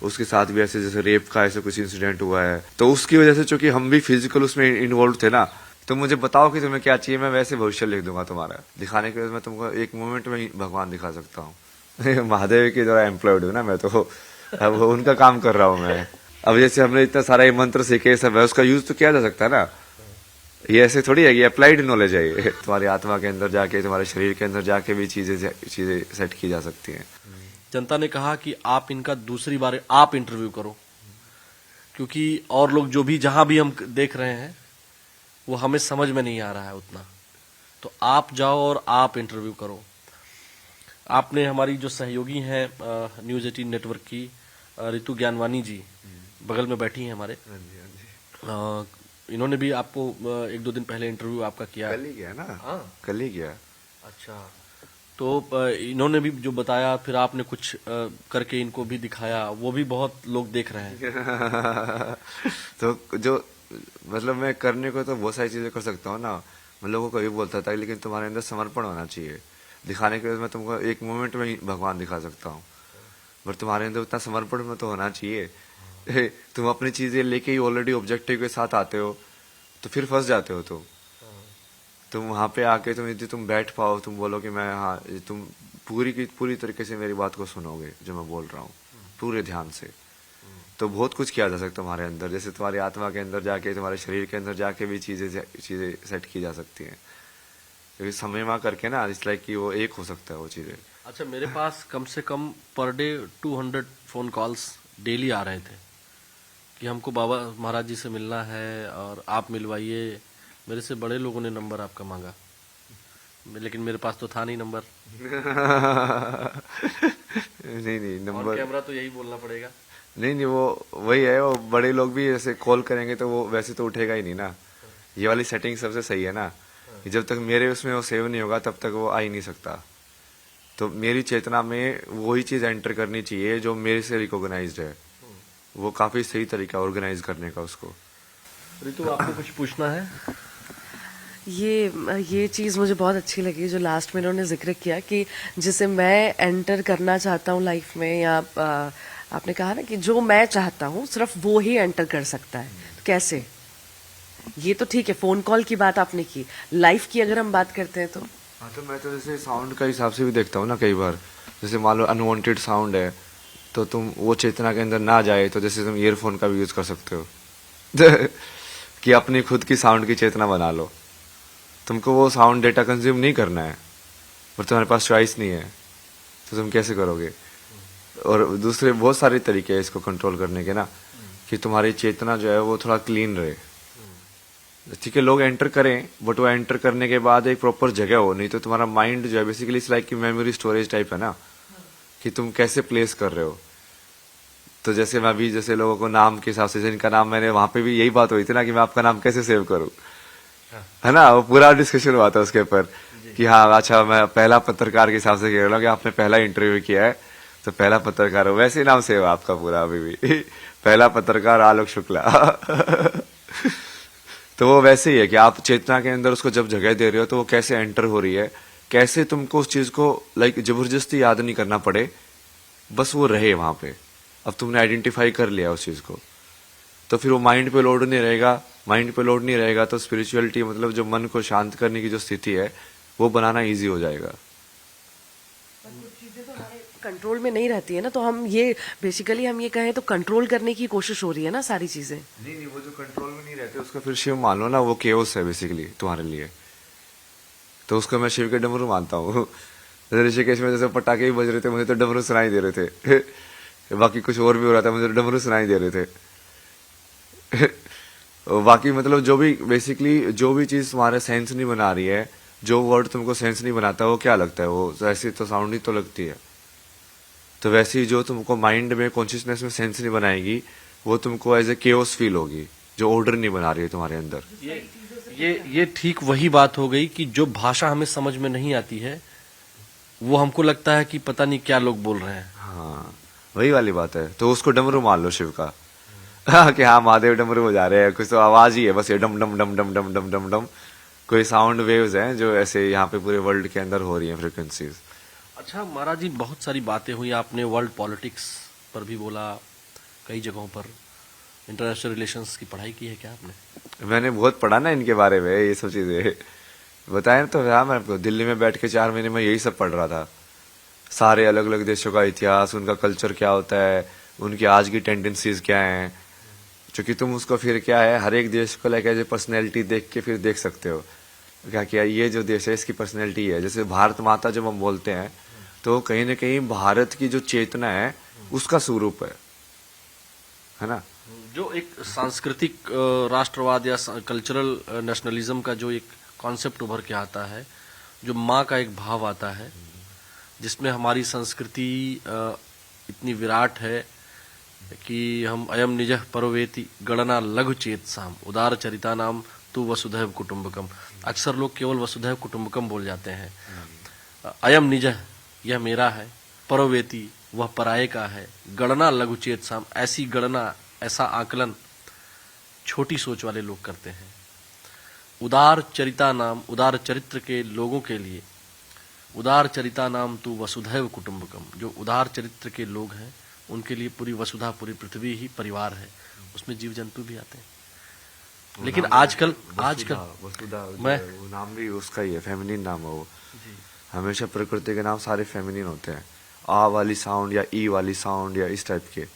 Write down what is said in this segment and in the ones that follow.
उसके साथ भी ऐसे जैसे रेप का ऐसा कुछ इंसिडेंट हुआ है, तो उसकी वजह से चूंकि हम भी फिजिकल उसमें इन्वॉल्व थे ना, तो मुझे बताओ कि तुम्हें क्या चाहिए, मैं वैसे भविष्य लिख दूंगा तुम्हारा। दिखाने के लिए मैं तुमको एक मोमेंट में ही भगवान दिखा सकता हूँ। महादेव की जरा एम्प्लॉयड हूँ ना मैं, तो अब उनका काम कर रहा हूँ मैं। अब जैसे हमने इतना सारा ये मंत्र सीखे सब है, उसका यूज तो किया जा सकता है ना। ये ऐसे थोड़ी है, ये अप्लाइड नॉलेज है। ये तुम्हारी आत्मा के अंदर जाके, तुम्हारे शरीर के अंदर जाके भी चीजें सेट की जा सकती हैं। जनता ने कहा कि आप इनका दूसरी बार आप इंटरव्यू करो, क्योंकि और लोग जो भी जहां भी हम देख रहे हैं वो हमें समझ में नहीं आ रहा है उतना, तो आप जाओ और आप इंटरव्यू करो। आपने हमारी जो सहयोगी हैं न्यूज 18 नेटवर्क की रितु ज्ञानवानी जी बगल में बैठी हैं हमारे, इन्होंने भी आपको एक दो दिन पहले इंटरव्यू आपका किया। कल ही गया ना? हाँ, कल ही गया। अच्छा, तो इन्होंने भी जो बताया, फिर आपने कुछ करके इनको भी दिखाया, वो भी बहुत लोग देख रहे हैं। तो जो मतलब मैं करने को तो बहुत सारी चीजें कर सकता हूँ ना। मैं लोगों को ये बोलता था, लेकिन तुम्हारे अंदर समर्पण होना चाहिए। दिखाने के लिए मैं तुमको एक मोमेंट में ही भगवान दिखा सकता हूँ, पर तुम्हारे अंदर उतना समर्पण में तो होना चाहिए। तुम अपनी चीजें लेके ही ऑलरेडी ऑब्जेक्टिव के साथ आते हो, तो फिर फंस जाते हो। तुम वहां पे आके तुम यदि तुम बैठ पाओ, तुम बोलो कि मैं, हाँ, तुम पूरी तरीके से मेरी बात को सुनोगे जो मैं बोल रहा हूँ पूरे ध्यान से, तो बहुत कुछ किया जा सकता है तुम्हारे अंदर। जैसे तुम्हारी आत्मा के अंदर जाके, तुम्हारे शरीर के अंदर जाके भी चीजें सेट की जा सकती हैं, क्योंकि समय में करके ना, इस लाइक कि वो एक हो सकता है वो चीजें। अच्छा, मेरे पास कम से कम per day 200 phone calls daily आ रहे थे कि हमको बाबा महाराज जी से मिलना है और आप मिलवाइए। मेरे से बड़े लोगों ने नंबर आपका मांगा, लेकिन मेरे पास तो था नहीं नंबर। नहीं नंबर, ऑन कैमरा तो यही बोलना पड़ेगा। नहीं वो वही है, वो बड़े लोग भी ऐसे कॉल करेंगे तो वो वैसे तो उठेगा ही नहीं ना। ये वाली सेटिंग सबसे सही है ना, कि जब तक मेरे उसमें वो सेव नहीं होगा तब तक वो आ ही नहीं सकता। तो मेरी चेतना में वही चीज एंटर करनी चाहिए जो मेरे से रिकॉग्नाइज्ड है। वो काफी सही तरीका ऑर्गेनाइज करने का उसको। रितु, आपको कुछ पूछना है? ये चीज़ मुझे बहुत अच्छी लगी जो लास्ट में इन्होंने जिक्र किया कि जिसे मैं एंटर करना चाहता हूँ लाइफ में, या आपने कहा ना कि जो मैं चाहता हूँ सिर्फ वो ही एंटर कर सकता है। तो कैसे? ये तो ठीक है, फोन कॉल की बात आपने की, लाइफ की अगर हम बात करते हैं तो हाँ, तो मैं तो जैसे साउंड का हिसाब से भी देखता हूँ ना कई बार। जैसे मान लो अनवांटेड साउंड है, तो तुम वो चेतना के अंदर ना जाए, तो जैसे तुम ईयरफोन का भी यूज कर सकते हो। कि अपनी खुद की साउंड की चेतना बना लो। तुमको वो साउंड डेटा कंज्यूम नहीं करना है, पर तुम्हारे पास चॉइस नहीं है, तो तुम कैसे करोगे? और दूसरे बहुत सारे तरीके हैं इसको कंट्रोल करने के ना, कि तुम्हारी चेतना जो है वो थोड़ा क्लीन रहे। ठीक है, लोग एंटर करें, बट वो एंटर करने के बाद एक प्रॉपर जगह हो। नहीं तो तुम्हारा माइंड जो है बेसिकली इट्स लाइक कि मेमोरी स्टोरेज टाइप है ना, कि तुम कैसे प्लेस कर रहे हो। तो जैसे मैं भी जैसे लोगों को नाम के हिसाब से, जिनका नाम मैंने, वहां पे भी यही बात हुई थी ना कि मैं आपका नाम कैसे सेव करूं, है ना। वो पूरा डिस्कशन हुआ था उसके ऊपर कि हाँ अच्छा, मैं पहला पत्रकार के हिसाब से कह रहा हूँ कि आपने पहला इंटरव्यू किया है, तो पहला पत्रकार हो, वैसे ही नाम सेव आपका पूरा अभी भी। पहला पत्रकार आलोक शुक्ला। तो वो वैसे ही है कि आप चेतना के अंदर उसको जब जगह दे रहे हो, तो वो कैसे एंटर हो रही है, कैसे तुमको उस चीज को लाइक जबरदस्ती याद नहीं करना पड़े, बस वो रहे वहां पे। अब तुमने आइडेंटिफाई कर लिया उस चीज को, तो फिर वो माइंड पे लोड नहीं रहेगा। माइंड पे लोड नहीं रहेगा तो स्पिरिचुअलिटी, मतलब जो मन को शांत करने की जो स्थिति है, वो बनाना इजी हो जाएगा। कंट्रोल में नहीं रहती है ना, तो हम ये बेसिकली हम ये कहें तो कंट्रोल करने की कोशिश हो रही है ना सारी चीजें। नहीं, वो जो कंट्रोल में नहीं रहते उसका फिर शिव मान लो ना, वो केओस है बेसिकली तुम्हारे लिए। तो उसको मैं शिव के डमरू मानता हूँ। ऋषिकेश में जैसे पटाखे भी बज रहे थे, मुझे तो डमरू सुनाई दे रहे थे। बाकी कुछ और भी हो रहा था, मुझे डमरू सुनाई दे रहे थे। बाकी मतलब जो भी बेसिकली जो भी चीज तुम्हारे सेंस नहीं बना रही है, जो वर्ड तुमको सेंस नहीं बनाता, वो क्या लगता है, वो ऐसी तो साउंड ही तो लगती है। तो वैसे ही जो तुमको माइंड में कॉन्शियसनेस में सेंस नहीं बनाएगी, वो तुमको एज ए केओस फील होगी, जो ऑर्डर नहीं बना रही है तुम्हारे अंदर। ये ठीक वही बात हो गई कि जो भाषा हमें समझ में नहीं आती है, वो हमको लगता है कि पता नहीं क्या लोग बोल रहे हैं। हाँ, वही वाली बात है। तो उसको डमरू मान लो शिव का। कि हाँ महादेव डमरू बजा रहे हैं, कुछ तो आवाज ही है बस, ये डम डम डम डम डम डम डम डम, कोई साउंड वेव्स हैं जो ऐसे यहाँ पे पूरे वर्ल्ड के अंदर हो रही हैं, फ्रिक्वेंसीज। अच्छा महाराज जी, बहुत सारी बातें हुई, आपने वर्ल्ड पॉलिटिक्स पर भी बोला, कई जगहों पर इंटरनेशनल रिलेशंस की पढ़ाई की है क्या आपने? मैंने बहुत पढ़ा ना इनके बारे में, ये सब चीजें बताया तो। हाँ, मैं आपको दिल्ली में बैठ के 4 महीने में यही सब पढ़ रहा था, सारे अलग अलग देशों का इतिहास, उनका कल्चर क्या होता है, उनकी आज की टेंडेंसीज क्या हैं। क्योंकि तुम उसको फिर क्या है, हर एक देश को लाइक एज ए पर्सनैलिटी देख के फिर देख सकते हो क्या क्या ये जो देश है इसकी पर्सनैलिटी है। जैसे भारत माता जब हम बोलते हैं तो कहीं ना कहीं भारत की जो चेतना है उसका स्वरूप है ना। जो एक सांस्कृतिक राष्ट्रवाद या कल्चरल नेशनलिज्म का जो एक कॉन्सेप्ट उभर के आता है, जो माँ का एक भाव आता है, जिसमें हमारी संस्कृति इतनी विराट है कि हम अयम निजः परोवेति गणना लघु चेत साम उदार चरिता नाम तू वसुधैव कुटुंबकम। अक्सर लोग केवल वसुधैव कुटुंबकम बोल जाते हैं। अयम निजः यह मेरा है, परोवेति वह पराये का है, गणना लघु चेत साम ऐसी गणना, ऐसा आकलन छोटी सोच वाले लोग करते हैं। उदार चरिता नाम, उदार चरित्र के लोगों के लिए, उदार चरिता नाम तू वसुधैव कुटुंबकम, जो उदार चरित्र के लोग हैं उनके लिए पूरी वसुधा, पूरी पृथ्वी ही परिवार है, उसमें जीव जंतु भी आते हैं। लेकिन आजकल वसुधा मैं वो नाम भी उसका ही है, फेमिनिन नाम है वो। हमेशा प्रकृति के नाम सारे फेमिनिन होते हैं, आ वाली साउंड या ई वाली साउंड या इस टाइप के।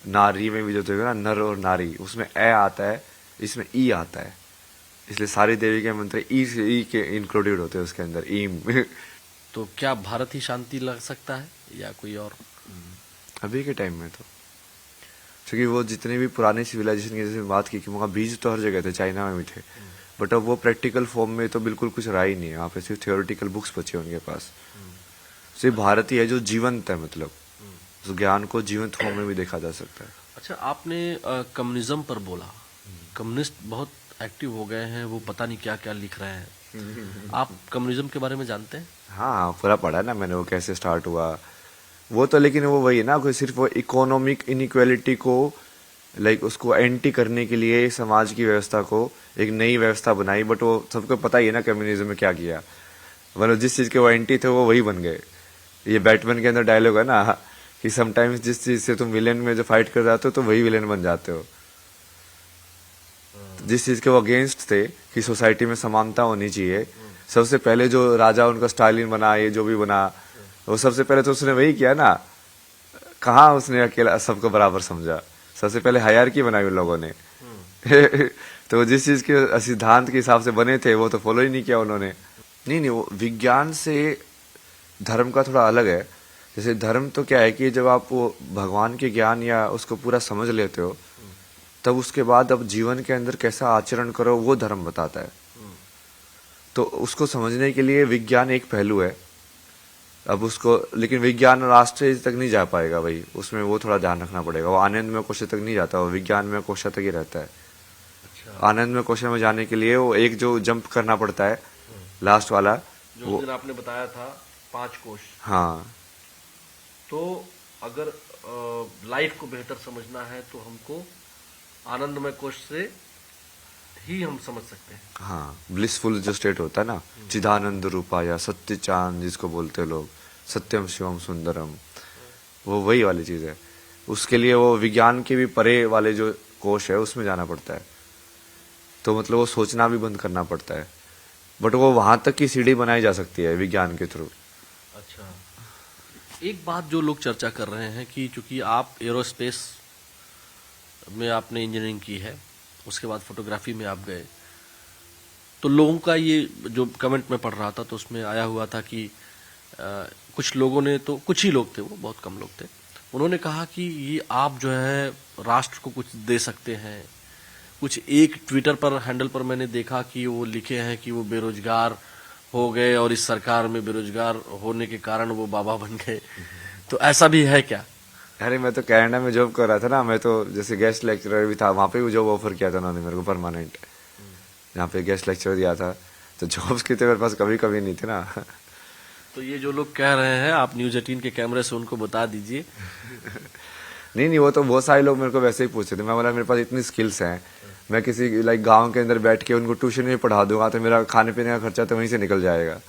नारी में भी जो देखो ना, नर और नारी, उसमें ए आता है, इसमें ई आता है, इसलिए सारी देवी के मंत्र ई से ई के इंक्लूडेड होते हैं उसके अंदर, ईम। तो क्या भारत ही शांति लग सकता है या कोई और? अभी के टाइम में तो, क्योंकि वो जितने भी पुराने सिविलाइजेशन की जैसे बात की कि वहाँ बीज तो हर जगह थे, चाइना में भी थे, बट अब वो प्रैक्टिकल फॉर्म में तो बिल्कुल कुछ रहा ही नहीं है। यहाँ पे सिर्फ थियोरिटिकल बुक्स बचे उनके पास। सिर्फ भारत ही है जो जीवंत है, मतलब उस ज्ञान को जीवंत फॉर्म में भी देखा जा सकता है। अच्छा, आपने कम्युनिज्म पर बोला, कम्युनिस्ट बहुत एक्टिव हो गए हैं, वो पता नहीं क्या क्या लिख रहे हैं। आप कम्युनिज्म के बारे में जानते हैं? हाँ, पूरा पढ़ा है ना मैंने, वो कैसे स्टार्ट हुआ वो तो। लेकिन वो वही है ना, कोई सिर्फ वो इकोनॉमिक इनइक्वालिटी को लाइक उसको एंटी करने के लिए समाज की व्यवस्था को एक नई व्यवस्था बनाई, बट वो सबको पता ही है ना कम्युनिज्म में क्या किया। मतलब जिस चीज के वो एंटी थे वो वही बन गए। ये बैटमैन के अंदर डायलॉग है ना कि समटाइम्स जिस चीज से तुम विलेन में जो फाइट कर जाते हो तो वही विलेन बन जाते हो। जिस चीज के वो अगेंस्ट थे कि सोसाइटी में समानता होनी चाहिए, सबसे पहले जो राजा उनका स्टालिन बना, ये जो भी बना, वो सबसे पहले तो उसने वही किया ना। कहाँ उसने अकेला सबको बराबर समझा, सबसे पहले हायरार्की बनाई उन लोगों ने। तो जिस चीज के सिद्धांत के हिसाब से बने थे वो तो फॉलो ही नहीं किया उन्होंने। नहीं, वो विज्ञान से धर्म का थोड़ा अलग है। जैसे धर्म तो क्या है कि जब आप वो भगवान के ज्ञान या उसको पूरा समझ लेते हो, तब उसके बाद अब जीवन के अंदर कैसा आचरण करो वो धर्म बताता है। तो उसको समझने के लिए विज्ञान एक पहलू है। अब उसको, लेकिन विज्ञान राष्ट्रीय तक नहीं जा पाएगा भाई, उसमें वो थोड़ा ध्यान रखना पड़ेगा। वो आनंद में कोश तक नहीं जाता, वो विज्ञान में कोश तक ही रहता है। आनंद में कोश में जाने के लिए वो एक जो जंप करना पड़ता है लास्ट वाला, जो उस दिन आपने बताया था 5 कोश। हाँ, तो अगर लाइफ को बेहतर समझना है तो हमको आनंदमय कोश से ही हम समझ सकते हैं। हाँ, ब्लिसफुल जो स्टेट होता है ना, चिदानंद रूपा या सत्य चांद जिसको बोलते हैं लोग, सत्यम शिवम सुंदरम, वो वही वाली चीज है। उसके लिए वो विज्ञान के भी परे वाले जो कोश है उसमें जाना पड़ता है। तो मतलब वो सोचना भी बंद करना पड़ता है, बट वो वहां तक की सीढ़ी बनाई जा सकती है विज्ञान के थ्रू। अच्छा, एक बात जो लोग चर्चा कर रहे हैं कि चूंकि आप एरोस्पेस में आपने इंजीनियरिंग की है, उसके बाद फोटोग्राफी में आप गए, तो लोगों का ये जो कमेंट में पढ़ रहा था तो उसमें आया हुआ था कि कुछ लोगों ने, तो कुछ ही लोग थे, वो बहुत कम लोग थे, उन्होंने कहा कि ये आप जो है राष्ट्र को कुछ दे सकते हैं। कुछ एक ट्विटर पर हैंडल पर मैंने देखा कि वो लिखे हैं कि वो बेरोजगार हो गए और इस सरकार में बेरोजगार होने के कारण वो बाबा बन गए। तो ऐसा भी है क्या? अरे मैं तो कनाडा में जॉब कर रहा था ना, मैं तो जैसे गेस्ट लेक्चरर भी था, वहाँ पे भी जॉब ऑफर किया था उन्होंने मेरे को परमानेंट, जहाँ पे गेस्ट लेक्चर दिया था। तो जॉब्स की तो मेरे पास कभी कभी नहीं थी ना। तो ये जो लोग कह रहे हैं, आप न्यूज 18 के कैमरे से उनको बता दीजिए। नहीं, वो तो बहुत सारे लोग मेरे को वैसे ही पूछते थे। मैं बोला मेरे पास इतनी स्किल्स हैं, मैं किसी लाइक गांव के अंदर बैठ के उनको ट्यूशन में पढ़ा दूंगा तो मेरा खाने पीने का खर्चा तो वहीं से निकल जाएगा।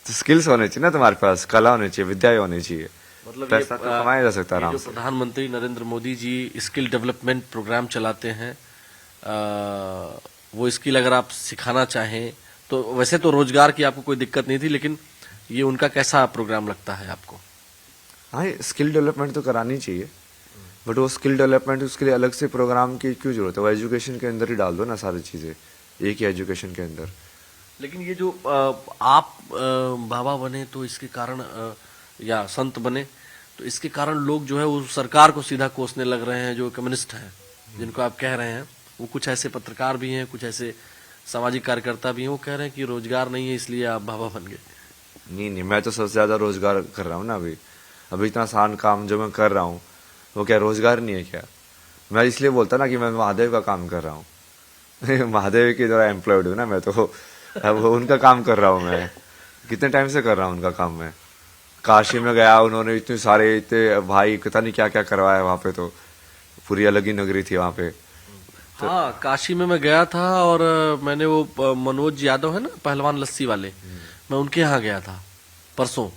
तो स्किल्स होने चाहिए ना तुम्हारे पास, कला होनी चाहिए, विद्या होनी चाहिए। मतलब पैसा तो कमाया जा सकता है ये आराम जो से। प्रधानमंत्री Narendra Modi ji skill development programme चलाते हैं, वो स्किल अगर आप सिखाना चाहें तो वैसे तो रोजगार की आपको कोई दिक्कत नहीं थी, लेकिन ये उनका कैसा प्रोग्राम लगता है आपको? हाँ, स्किल डेवलपमेंट तो करानी चाहिए, बट वो स्किल डेवलपमेंट उसके लिए अलग से प्रोग्राम की क्यों जरूरत है? वो एजुकेशन के अंदर ही डाल दो ना सारी चीजें, एक ही एजुकेशन के अंदर। लेकिन ये जो आप बाबा बने तो इसके कारण या संत बने तो इसके कारण लोग जो है वो सरकार को सीधा कोसने लग रहे हैं, जो कम्युनिस्ट हैं जिनको आप कह रहे हैं। वो कुछ ऐसे पत्रकार भी हैं, कुछ ऐसे सामाजिक कार्यकर्ता भी हैं, वो कह रहे हैं कि रोजगार नहीं है इसलिए आप बाबा बन गए। नहीं, मैं तो सबसे ज्यादा रोजगार कर रहा हूँ ना अभी। अभी इतना आसान काम जो मैं कर रहा हूँ वो क्या रोजगार नहीं है क्या? मैं इसलिए बोलता ना कि मैं महादेव का काम कर रहा हूँ। महादेव की जरा एम्प्लॉयड हूँ ना मैं, तो अब उनका काम कर रहा हूँ मैं। कितने टाइम से कर रहा हूँ उनका काम मैं। काशी में गया, उन्होंने इतने सारे इतने भाई पता नहीं क्या क्या करवाया वहां पे, तो पूरी अलग ही नगरी थी वहां पे। हाँ, काशी में मैं गया था और मैंने वो मनोज यादव है ना पहलवान लस्सी वाले, मैं उनके यहाँ गया था परसों।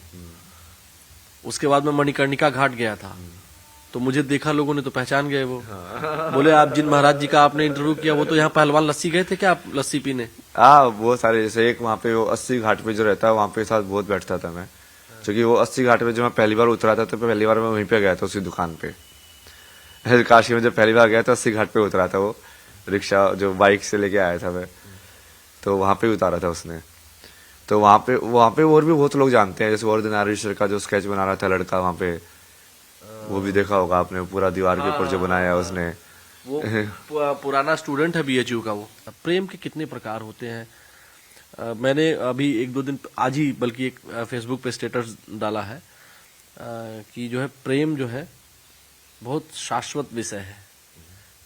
उसके बाद मैं मणिकर्णिका घाट गया था, तो मुझे देखा लोगों ने तो पहचान गए। वो बोले आप जिन महाराज जी का आपने इंटरव्यू किया वो तो यहाँ पहलवान लस्सी गए थे क्या आप लस्सी पीने? वो सारे, जैसे एक वहां पे वो 80 घाट पे जो रहता है वहां पे साथ बहुत बैठता था मैं, क्योंकि वो 80 घाट पे जब मैं पहली बार उतरा था तो पहली बार मैं वहीं पे गया था उसी दुकान पे। काशी में जब पहली बार गया था 80 घाट पे उतरा था वो, रिक्शा जो बाइक से लेके आया था मैं, तो वहां पे उतारा था उसने। तो वहां पे और भी बहुत लोग जानते हैं, जैसे ऑर्डिनरी का जो स्केच बना रहा था लड़का वहां पे, वो भी देखा होगा आपने, पूरा दीवार के ऊपर जो बनाया है उसने। वो पुराना स्टूडेंट है बीएचयू का। वो प्रेम के कितने प्रकार होते हैं? मैंने अभी एक दो दिन आज ही बल्कि एक फेसबुक पे स्टेटस डाला है कि जो है प्रेम जो है बहुत शाश्वत विषय है,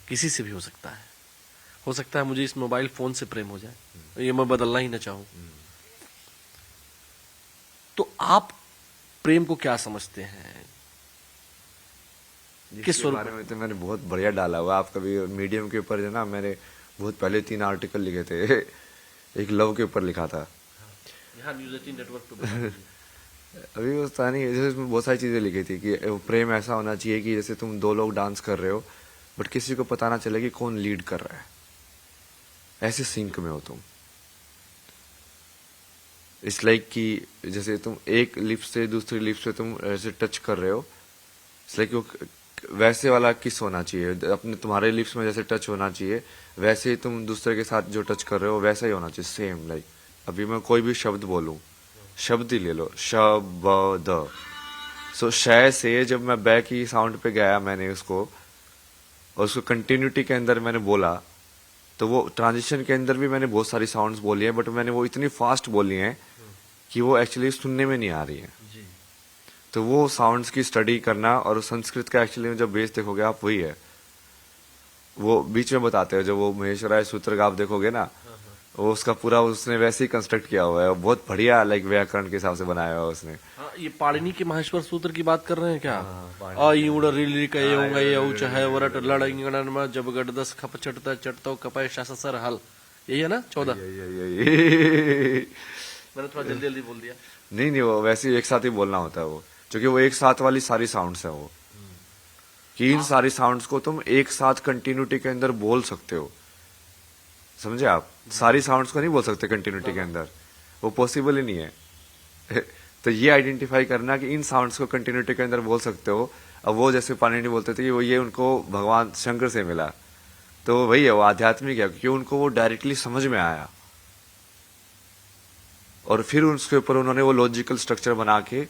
किसी से भी हो सकता है मुझे इस मोबाइल फोन से प्रेम हो जाए, ये मैं बदलना ही ना चाहूं। तो आप प्रेम को क्या समझते हैं? किस इसके बारे में तो मैंने बहुत बढ़िया डाला हुआ, आप कभी मीडियम के ऊपर जो ना, मैंने बहुत पहले 3 आर्टिकल लिखे थे। एक लव के ऊपर लिखा था, यहाँ न्यूज 18 नेटवर्क पे अभी वो था नहीं, जैसे उसमें बहुत सारी चीजें लिखी थी कि प्रेम ऐसा होना चाहिए कि जैसे तुम 2 लोग डांस कर रहे हो बट किसी को पता ना चले कि कौन लीड कर रहा है, ऐसे सिंक में हो तुम। इट्स लाइक कि जैसे तुम एक लिप्स से दूसरी लिप्स पे तुम ऐसे टच कर रहे हो, इट्स लाइक वो वैसे वाला किस होना चाहिए, अपने तुम्हारे लिप्स में जैसे टच होना चाहिए वैसे ही तुम दूसरे के साथ जो टच कर रहे हो वैसा ही होना चाहिए, सेम। लाइक अभी मैं कोई भी शब्द बोलूं, शब्द ही ले लो, शब्द, सो शय से जब मैं बैक की साउंड पे गया मैंने उसको, और उसको कंटिन्यूटी के अंदर मैंने बोला, तो वो ट्रांजिशन के अंदर भी मैंने बहुत सारी साउंड्स बोली है, बट मैंने वो इतनी फास्ट बोली है कि वो एक्चुअली सुनने में नहीं आ रही है। तो वो साउंड्स की स्टडी करना, और संस्कृत का एक्चुअली में जब बेस देखोगे आप वही है, वो बीच में बताते हैं, जो वो महेश राय सूत्र का आप देखोगे ना, वो उसका पूरा उसने वैसे ही कंस्ट्रक्ट किया हुआ है, बहुत बढ़िया लाइक व्याकरण के हिसाब से बनाया हुआ है उसने। हाँ, ये पाणिनि के माहेश्वर सूत्र की बात कर रहे हैं क्या? उड़ रिली कयोंगा ये औच है वरट लड़ंगण में जब गडदस खप चटता चटतो कपाय शासर हल, यही है ना 14? मैंने थोड़ा जल्दी जल्दी बोल दिया। नहीं, वो वैसे ही एक साथ ही बोलना होता है वो, क्योंकि वो एक साथ वाली सारी साउंड्स है वो, कि इन सारी साउंड्स को तुम एक साथ कंटिन्यूटी के अंदर बोल सकते हो, समझे आप? सारी साउंड्स को नहीं बोल सकते कंटिन्यूटी के अंदर, वो पॉसिबल ही नहीं है। तो ये आइडेंटिफाई करना कि इन साउंड्स को कंटिन्यूटी के अंदर बोल सकते हो। अब वो जैसे पाणिनि बोलते थे कि वो ये उनको भगवान शंकर से मिला, तो वही है, वो आध्यात्मिक है, क्योंकि उनको वो डायरेक्टली समझ में आया, और फिर उसके ऊपर उन्होंने वो लॉजिकल स्ट्रक्चर बना के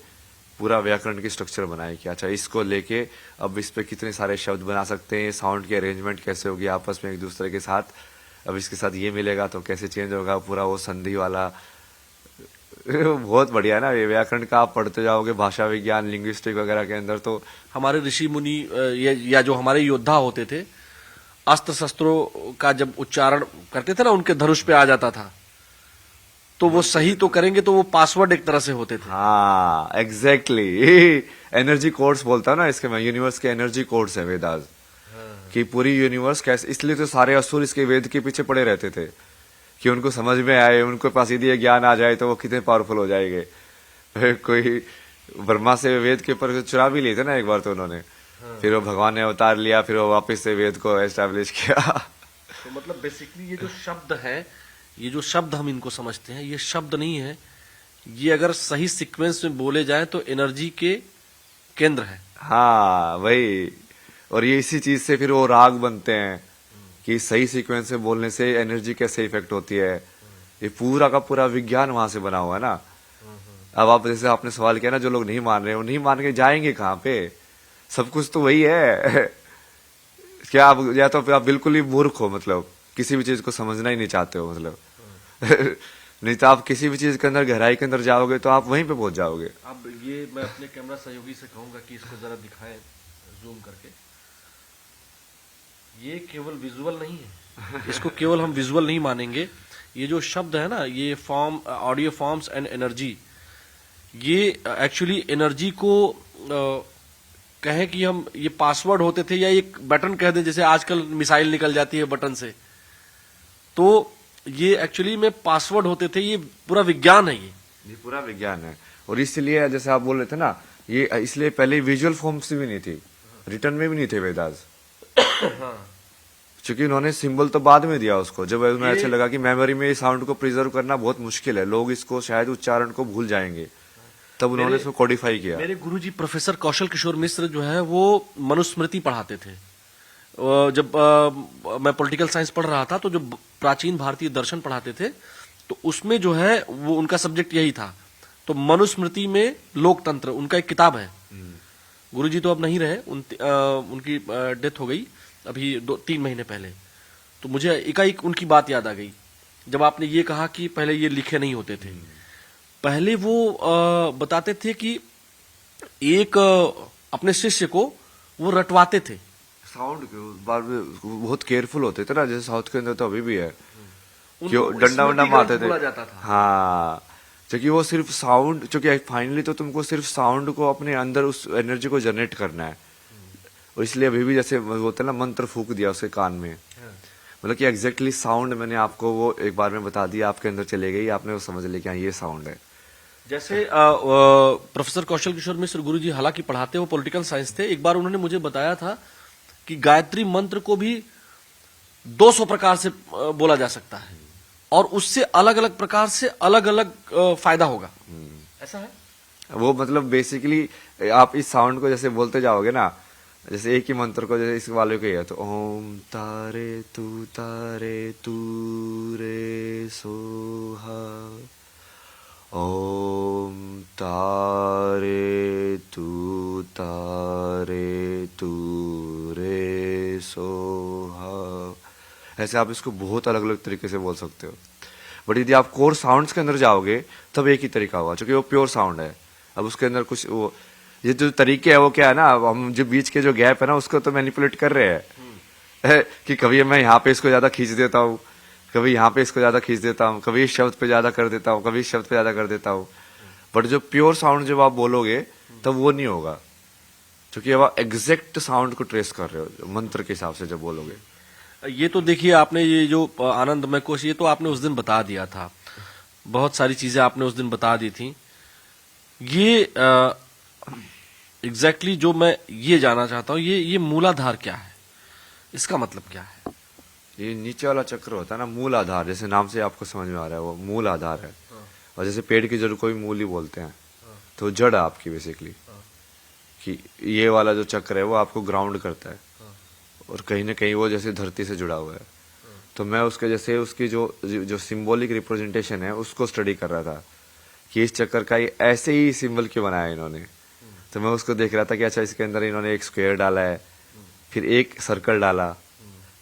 पूरा व्याकरण की स्ट्रक्चर बनाई कि अच्छा इसको लेके अब इस पे कितने सारे शब्द बना सकते हैं, साउंड की अरेंजमेंट कैसे होगी आपस में एक दूसरे के साथ, अब इसके साथ ये मिलेगा तो कैसे चेंज होगा, पूरा वो संधि वाला। बहुत बढ़िया है ना ये व्याकरण का, आप पढ़ते जाओगे भाषा विज्ञान लिंग्विस्टिक वगैरह के अंदर। तो हमारे ऋषि मुनि या जो हमारे योद्धा होते थे, अस्त्र शस्त्रों का जब उच्चारण करते थे ना, उनके धनुष पे आ जाता था, तो वो सही तो करेंगे तो वो पासवर्ड एक तरह से होते थे। हाँ एग्जैक्टली, एनर्जी कोड्स बोलता हूँ ना इसके मैं, यूनिवर्स के एनर्जी कोड्स है वेदास, कि पूरी यूनिवर्स कैसे, इसलिए तो सारे असुर इसके वेद के पीछे पड़े रहते थे कि उनको समझ में आए, उनके पास यदि ये ज्ञान आ जाए तो वो कितने पावरफुल हो जाएंगे। कोई ब्रह्मा से वेद के ऊपर चुरा भी लिए थे ना एक बार तो उन्होंने। फिर वो भगवान ने उतार लिया, फिर वो वापस से वेद को एस्टेब्लिश किया। तो मतलब बेसिकली ये जो शब्द है, ये जो शब्द हम इनको समझते हैं, ये शब्द नहीं है, ये अगर सही सीक्वेंस में बोले जाए तो एनर्जी के केंद्र है। हाँ वही, और ये इसी चीज से फिर वो राग बनते हैं कि सही सीक्वेंस में बोलने से एनर्जी कैसे इफेक्ट होती है। ये पूरा का पूरा विज्ञान वहां से बना हुआ है ना। अब आप जैसे आपने सवाल किया ना, जो लोग नहीं मान रहे वो नहीं मान के जाएंगे कहाँ पे? सब कुछ तो वही है। क्या आप, या तो फिर आप बिल्कुल ही मूर्ख हो, मतलब किसी भी चीज को समझना ही नहीं चाहते हो, मतलब नहीं तो आप किसी भी चीज के अंदर गहराई के अंदर जाओगे तो आप वहीं पे पहुंच जाओगे। अब ये मैं अपने कैमरा सहयोगी से कहूंगा कि इसको जरा दिखाएं जूम करके। ये केवल विजुअल नहीं है, इसको केवल हम विजुअल नहीं मानेंगे। ये जो शब्द है ना, ये form, audio forms and energy, ये एक्चुअली एनर्जी को कहें कि हम ये पासवर्ड होते थे या एक बटन कह दें, जैसे आजकल मिसाइल निकल जाती है बटन से, तो ये एक्चुअली में पासवर्ड होते थे। ये पूरा विज्ञान है, ये पूरा विज्ञान है। और इसलिए जैसे आप बोल रहे थे ना, ये इसलिए पहले विजुअल फॉर्म्स भी नहीं थी, रिटर्न में भी नहीं थे वेदास। क्योंकि उन्होंने सिंबल तो बाद में दिया उसको, जब उन्हें अच्छा लगा कि मेमोरी में साउंड को प्रिजर्व करना बहुत मुश्किल है, लोग इसको शायद उच्चारण को भूल जाएंगे, तब उन्होंने इसको कोडिफाई किया। मेरे गुरुजी प्रोफेसर कौशल किशोर मिश्र जो है वो मनुस्मृति पढ़ाते थे। जब मैं पॉलिटिकल साइंस पढ़ रहा था तो जो प्राचीन भारतीय दर्शन पढ़ाते थे तो उसमें जो है वो उनका सब्जेक्ट यही था। तो मनुस्मृति में लोकतंत्र उनका एक किताब है। गुरुजी तो अब नहीं रहे, उनकी डेथ हो गई अभी 2-3 महीने पहले। तो मुझे एकाएक उनकी बात याद आ गई जब आपने ये कहा कि पहले ये लिखे नहीं होते थे। पहले वो बताते थे कि एक अपने शिष्य को वो रटवाते थे साउंड के बार में, बहुत केयरफुल होते थे ना, जैसे साउथ के अंदर तो अभी भी है, उनको डंडा वंडा मारते थे। बोला जाता था। हाँ, क्योंकि वो सिर्फ साउंड, क्योंकि फाइनली तो तुमको सिर्फ साउंड को अपने अंदर उस एनर्जी को जनरेट करना है। और इसलिए अभी भी जैसे होता है ना, मंत्र फूक दिया उसके कान में, मतलब कि एग्जैक्टली साउंड मैंने आपको वो एक बार में बता दिया, आपके अंदर चले गई, आपने वो समझ लिया कि हाँ ये साउंड है। जैसे प्रोफेसर कौशल किशोर मिश्र गुरुजी हालांकि पढ़ाते वो पॉलिटिकल साइंस थे, एक बार उन्होंने मुझे बताया था कि गायत्री मंत्र को भी 200 प्रकार से बोला जा सकता है और उससे अलग अलग प्रकार से अलग अलग फायदा होगा। ऐसा है वो, मतलब बेसिकली आप इस साउंड को जैसे बोलते जाओगे ना, जैसे एक ही मंत्र को, जैसे इस वाले को ही है तो ओम तारे तू रे सोहा, ओम तारे तू रे सोहा, ऐसे आप इसको बहुत अलग अलग तरीके से बोल सकते हो। बट यदि आप कोर साउंड्स के अंदर जाओगे तब एक ही तरीका होगा, क्योंकि वो प्योर साउंड है। अब उसके अंदर कुछ वो, ये जो तरीके है वो क्या है ना, हम जो बीच के जो गैप है ना उसको तो मैनिपुलेट कर रहे हैं कि कभी मैं यहाँ पे इसको ज्यादा खींच देता हूँ, कभी यहाँ पे इसको ज्यादा खींच देता हूँ, कभी इस शब्द पे ज्यादा कर देता हूँ, कभी इस शब्द पे ज्यादा कर देता हूँ। बट जो प्योर साउंड जब आप बोलोगे तब वो नहीं होगा, क्योंकि अब आप एग्जैक्ट साउंड को ट्रेस कर रहे हो मंत्र के हिसाब से जब बोलोगे। ये तो देखिए आपने ये जो आनंदमय कोश, ये तो आपने उस दिन बता दिया था, बहुत सारी चीजें आपने उस दिन बता दी थी। ये एग्जैक्टली जो मैं ये जानना चाहता हूँ, ये मूलाधार क्या है, इसका मतलब क्या है? ये नीचे वाला चक्र होता है ना, मूल आधार, जैसे नाम से आपको समझ में आ रहा है वो मूल आधार है। और जैसे पेड़ की जड़ को भी मूल ही बोलते हैं, तो जड़ आपकी बेसिकली कि ये वाला जो चक्र है वो आपको ग्राउंड करता है और कहीं ना कहीं वो जैसे धरती से जुड़ा हुआ है। तो मैं उसके जैसे उसकी जो सिंबॉलिक रिप्रेजेंटेशन है उसको स्टडी कर रहा था कि इस चक्कर का ये ऐसे ही सिंबल क्यों बनाया इन्होंने। तो मैं उसको देख रहा था कि अच्छा इसके अंदर इन्होंने एक स्क्वायर डाला है, फिर एक सर्कल डाला,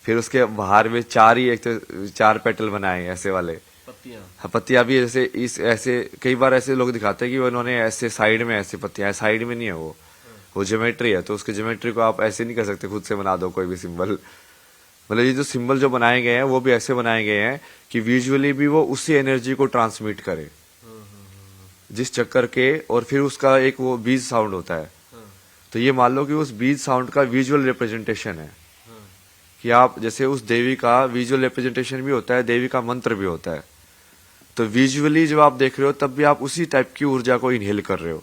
फिर उसके बाहर में 4 पेटल बनाए ऐसे वाले पत्तियां भी, जैसे इस ऐसे कई बार ऐसे लोग दिखाते हैं कि वो इन्होंने ऐसे साइड में ऐसे पत्तियां, साइड में नहीं है वो ज्योमेट्री है, तो उसकी ज्योमेट्री को आप ऐसे नहीं कर सकते खुद से बना दो कोई भी सिंबल। मतलब ये जो सिंबल जो बनाए गए हैं वो भी ऐसे बनाए गए हैं कि विजुअली भी वो उसी एनर्जी को ट्रांसमिट करे जिस चक्कर के, और फिर उसका एक वो बीज साउंड होता है। तो ये मान लो कि उस बीज साउंड का विजुअल रिप्रेजेंटेशन है कि आप जैसे उस देवी का विजुअल रिप्रेजेंटेशन भी होता है, देवी का मंत्र भी होता है। तो विजुअली जब आप देख रहे हो तब भी आप उसी टाइप की ऊर्जा को इनहेल कर रहे हो।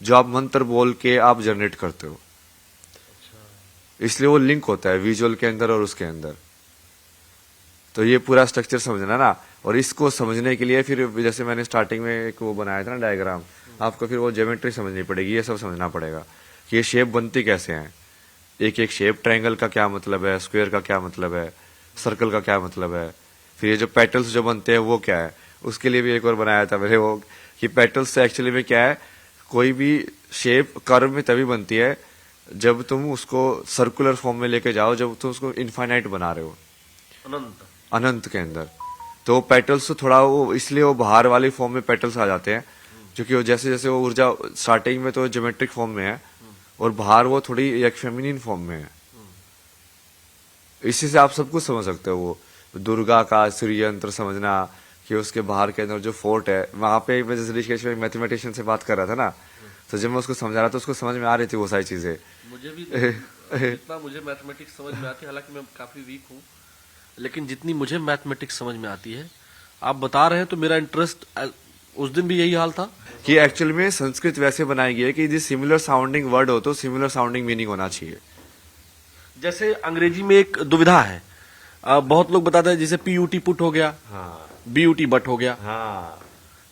जो आप मंत्र बोल के आप जनरेट करते हो, इसलिए वो लिंक होता है विजुअल के अंदर और उसके अंदर। तो ये पूरा स्ट्रक्चर समझना ना, और इसको समझने के लिए फिर जैसे मैंने स्टार्टिंग में एक वो बनाया था ना डायग्राम, आपको फिर वो ज्योमेट्री समझनी पड़ेगी, ये सब समझना पड़ेगा कि ये शेप बनती कैसे हैं, एक एक शेप, ट्रायंगल का क्या मतलब है, स्क्वायर का क्या मतलब है, सर्कल का क्या मतलब है, फिर ये जो पेटल्स जो बनते हैं वो क्या है। उसके लिए भी एक और बनाया था मैंने वो कि पेटल्स से एक्चुअली में क्या है, कोई भी शेप कर्व में तभी बनती है जब तुम उसको सर्कुलर फॉर्म में लेके जाओ, जब तुम उसको इनफाइनाइट बना रहे हो, अनंत। अनंत के अंदर। तो पेटल्स तो थोड़ा वो इसलिए वो बाहर वाली फॉर्म में पेटल्स आ जाते हैं, क्योंकि वो जैसे जैसे वो ऊर्जा स्टार्टिंग में तो ज्योमेट्रिक फॉर्म में है और बाहर वो थोड़ी एक फेमिनिन फॉर्म में है। इसी से आप सब कुछ समझ सकते हो। वो दुर्गा का श्री यंत्र समझना कि उसके बाहर के अंदर जो फोर्ट है, वहां पे मैं जैसे ऋषिकेश में मैथमेटिशियन से बात कर रहा था ना, तो जब मैं उसको समझा रहा था उसको समझ में आ रही थी वो सारी चीजें। मुझे भी जितना मुझे मैथमेटिक्स समझ में आती है, हालांकि मैं काफी वीक हूँ, लेकिन जितनी मुझे मैथमेटिक्स समझ में आती है आप बता रहे हैं तो मेरा इंटरेस्ट, उस दिन भी यही हाल था कि एक्चुअल में संस्कृत वैसे बनाई गई है कि जिस सिमिलर साउंडिंग वर्ड हो तो सिमिलर साउंडिंग मीनिंग होना चाहिए। जैसे अंग्रेजी में एक दुविधा है, बहुत लोग बताते हैं जैसे पीयूटी पुट हो गया, बीयूटी बट हो गया,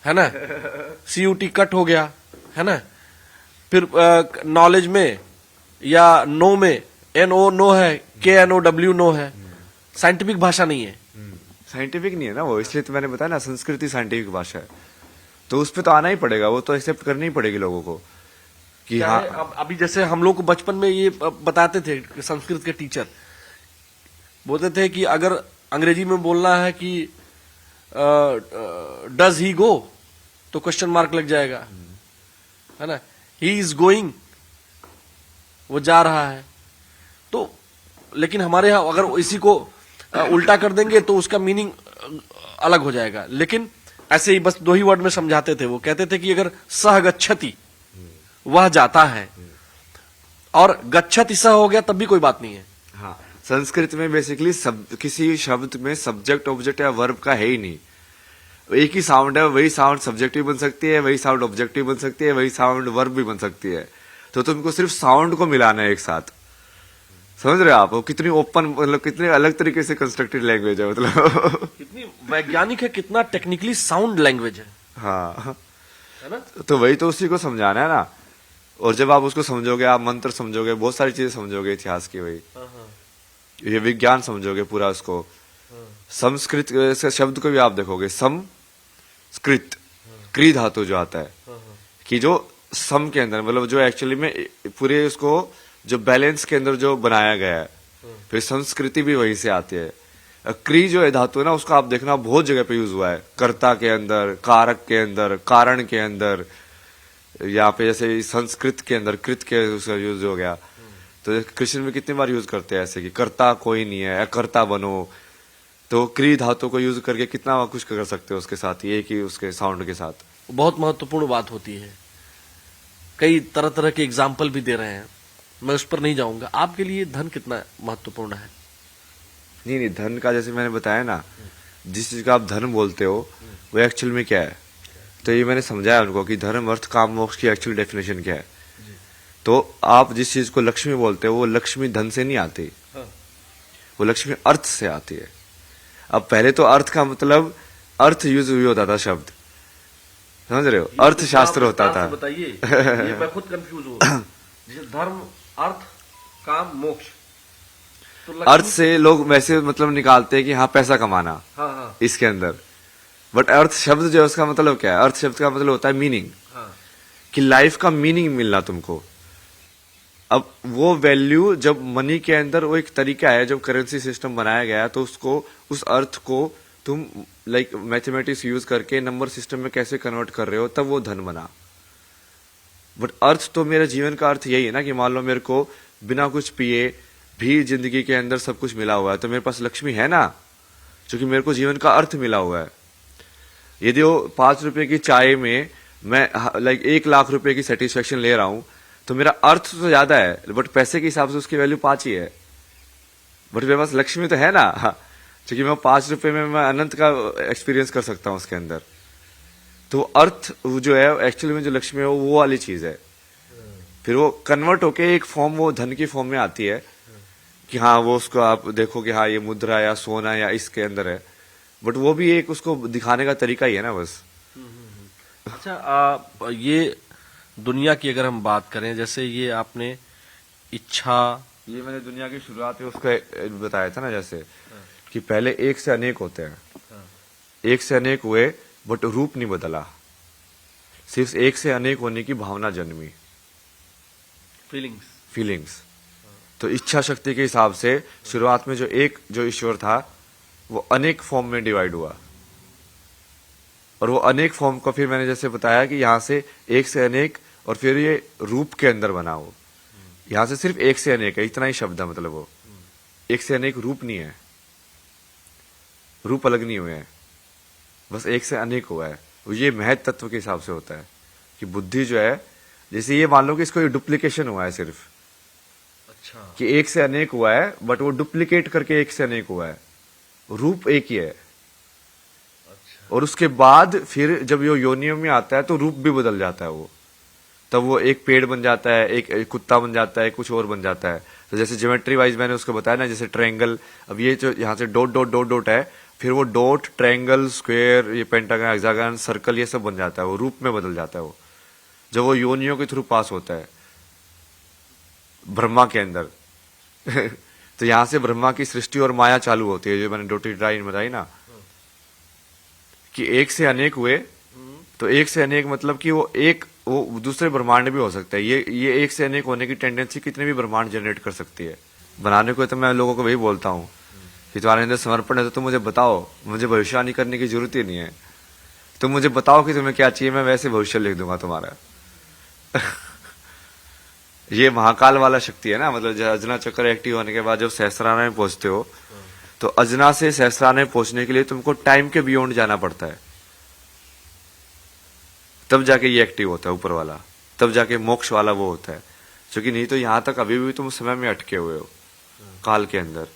है ना, सीयूटी कट हो गया, है ना, फिर नॉलेज में या नो में NO नो है, KNOW नो है, साइंटिफिक भाषा नहीं है। साइंटिफिक नहीं है ना वो, इसलिए तो मैंने बताया ना संस्कृत ही साइंटिफिक भाषा है, तो उस पर तो आना ही पड़ेगा, वो तो एक्सेप्ट करनी ही पड़ेगी लोगों को कि क्या हाँ। है, अब अभी जैसे हम लोग को बचपन में ये बताते थे, संस्कृत के टीचर बोलते थे कि अगर अंग्रेजी में बोलना है कि डज ही गो, तो क्वेश्चन मार्क लग जाएगा, है ना, ही इज गोइंग, वो जा रहा है। तो लेकिन हमारे यहाँ अगर इसी को उल्टा कर देंगे तो उसका मीनिंग अलग हो जाएगा। लेकिन ऐसे ही बस दो ही वर्ड में समझाते थे, वो कहते थे कि अगर सह गच्छति, वह जाता है, और गच्छति सह हो गया तब भी कोई बात नहीं है। हाँ, संस्कृत में बेसिकली किसी शब्द में सब्जेक्ट ऑब्जेक्ट या वर्ब का है ही नहीं, एक ही साउंड है, वही साउंड सब्जेक्ट भी बन सकती है, वही साउंड ऑब्जेक्ट भी बन सकती है, वही साउंड वर्ब भी बन सकती है। तो तुमको सिर्फ साउंड को मिलाना है एक साथ, समझ रहे हो आप? वो कितनी ओपन, मतलब कितने अलग तरीके से कंस्ट्रक्टेड लैंग्वेज है, मतलब कितनी वैज्ञानिक है, कितना टेक्निकली साउंड लैंग्वेज है। हाँ, है ना? तो वही तो उसी को समझाना है ना। और जब आप उसको समझोगे, आप मंत्र समझोगे, बहुत सारी चीजें समझोगे इतिहास की, वही ये विज्ञान समझोगे पूरा उसको। संस्कृत शब्द को भी आप देखोगे, समस्कृत, क्री धातु जो आता है कि जो सम के अंदर, मतलब जो एक्चुअली में पूरे उसको जो बैलेंस के अंदर जो बनाया गया है, फिर संस्कृति भी वहीं से आती है। क्री जो है धातु है ना, उसका आप देखना बहुत जगह पे यूज हुआ है, कर्ता के अंदर, कारक के अंदर, कारण के अंदर, यहाँ पे जैसे संस्कृत के अंदर कृत के उसका यूज हो गया। तो कृष्ण में कितनी बार यूज करते हैं ऐसे कि कर्ता कोई नहीं है, अकर्ता बनो। तो क्री धातु को यूज करके कितना कुछ कर सकते हो उसके साथ, एक ही उसके साउंड के साथ। बहुत महत्वपूर्ण बात होती है, कई तरह तरह के एग्जाम्पल भी दे रहे हैं, मैं उस पर नहीं जाऊंगा। आपके लिए धन कितना महत्वपूर्ण है? नहीं, धन का जैसे मैंने बताया ना, जिस चीज का आप धन बोलते हो वो एक्चुअल में क्या है, तो ये मैंने समझाया उनको कि धर्म अर्थ काम मोक्ष की एक्चुअल डेफिनेशन क्या है। तो आप जिस चीज को लक्ष्मी बोलते हो, वो लक्ष्मी धन से नहीं आती, वो लक्ष्मी अर्थ से आती है। अब पहले तो अर्थ का मतलब अर्थ यूज हुई होता था शब्द, समझ रहे हो, अर्थशास्त्र होता था। बताइए, ये मैं खुद कंफ्यूज हूँ। जैसे धर्म, अर्थ, काम, मोक्ष, तो अर्थ से लोग वैसे मतलब निकालते हैं कि हाँ पैसा कमाना, हाँ, इसके अंदर। बट अर्थ शब्द जो है उसका मतलब क्या है? अर्थ शब्द का मतलब होता है मीनिंग, कि लाइफ का मीनिंग मिलना तुमको। अब वो वैल्यू जब मनी के अंदर, वो एक तरीका है, जब करेंसी सिस्टम बनाया गया तो उसको, उस अर्थ को तुम लाइक मैथमेटिक्स यूज करके नंबर सिस्टम में कैसे कन्वर्ट कर रहे हो, तब वो धन बना। बट अर्थ तो मेरे जीवन का अर्थ यही है ना कि मान लो मेरे को बिना कुछ पिए भी जिंदगी के अंदर सब कुछ मिला हुआ है, तो मेरे पास लक्ष्मी है ना, क्योंकि मेरे को जीवन का अर्थ मिला हुआ है। यदि वो 5 रुपए की चाय में मैं लाइक 1 लाख रुपए की सेटिस्फेक्शन ले रहा हूं, तो मेरा अर्थ तो ज्यादा है, बट पैसे के हिसाब से उसकी वैल्यू 5 ही है। बट मेरे पास लक्ष्मी तो है ना, क्योंकि मैं 5 रुपए में मैं अनंत का एक्सपीरियंस कर सकता हूं उसके अंदर। तो अर्थ जो है एक्चुअली में जो लक्ष्मी है वो वाली चीज है फिर वो कन्वर्ट होके एक फॉर्म, वो धन की फॉर्म में आती है कि हाँ वो उसको आप देखो कि हाँ ये मुद्रा या सोना या इसके अंदर है, बट वो भी एक उसको दिखाने का तरीका ही है ना बस। अच्छा, ये दुनिया की अगर हम बात करें, जैसे ये आपने इच्छा, ये मैंने दुनिया की शुरुआत में उसका बताया था ना, जैसे कि पहले एक से अनेक होते हैं, एक से अनेक हुए बट रूप नहीं बदला, सिर्फ एक से अनेक होने की भावना जन्मी, फीलिंग्स। तो इच्छा शक्ति के हिसाब से शुरुआत में जो ईश्वर था वो अनेक फॉर्म में डिवाइड हुआ, और वो अनेक फॉर्म को फिर मैंने जैसे बताया कि यहां से एक से अनेक, और फिर ये रूप के अंदर बना हो, यहां से सिर्फ एक से अनेक है, इतना ही शब्द है, मतलब वो एक से अनेक रूप नहीं है, रूप अलग नहीं हुए हैं, बस एक से अनेक हुआ है। ये महत्व तत्व के हिसाब से होता है कि बुद्धि जो है, जैसे ये मान लो कि इसको डुप्लीकेशन हुआ है सिर्फ, अच्छा, कि एक से अनेक हुआ है बट वो डुप्लीकेट करके एक से अनेक हुआ है, रूप एक ही है। अच्छा, और उसके बाद फिर जब ये योनियों में आता है तो रूप भी बदल जाता है, वो तब वो एक पेड़ बन जाता है, एक कुत्ता बन जाता है, कुछ और बन जाता है। तो जैसे ज्योमेट्री वाइज मैंने उसको बताया ना, जैसे ट्रायंगल, अब ये जो यहाँ से डॉट डॉट डॉट डॉट है, फिर वो डॉट, ट्रायंगल, स्क्वायर, ये पेंटागन, हेक्सागन, सर्कल, ये सब बन जाता है, वो रूप में बदल जाता है वो, जब वो योनियों के थ्रू पास होता है ब्रह्मा के अंदर। तो यहां से ब्रह्मा की सृष्टि और माया चालू होती है, जो मैंने डॉटेड लाइन बताई ना, कि एक से अनेक हुए, तो एक से अनेक मतलब कि वो दूसरे ब्रह्मांड भी हो सकता है। ये एक से अनेक होने की टेंडेंसी कितने भी ब्रह्मांड जनरेट कर सकती है। बनाने को तो मैं लोगों को वही बोलता हूँ कि तुम्हारे अंदर समर्पण है तो तुम मुझे बताओ, मुझे भविष्यवाणी करने की जरूरत ही नहीं है, तुम मुझे बताओ कि तुम्हें क्या चाहिए, मैं वैसे भविष्य लिख दूंगा तुम्हारा। ये महाकाल वाला शक्ति है ना, मतलब अजना चक्र एक्टिव होने के बाद जब सहस्राना में पहुंचते हो, तो अजना से सहस्राना में पहुंचने के लिए तुमको टाइम के बियॉन्ड जाना पड़ता है, तब जाके ये एक्टिव होता है ऊपर वाला, तब जाके मोक्ष वाला वो होता है। क्योंकि नहीं तो यहां तक अभी भी तुम समय में अटके हुए हो, काल के अंदर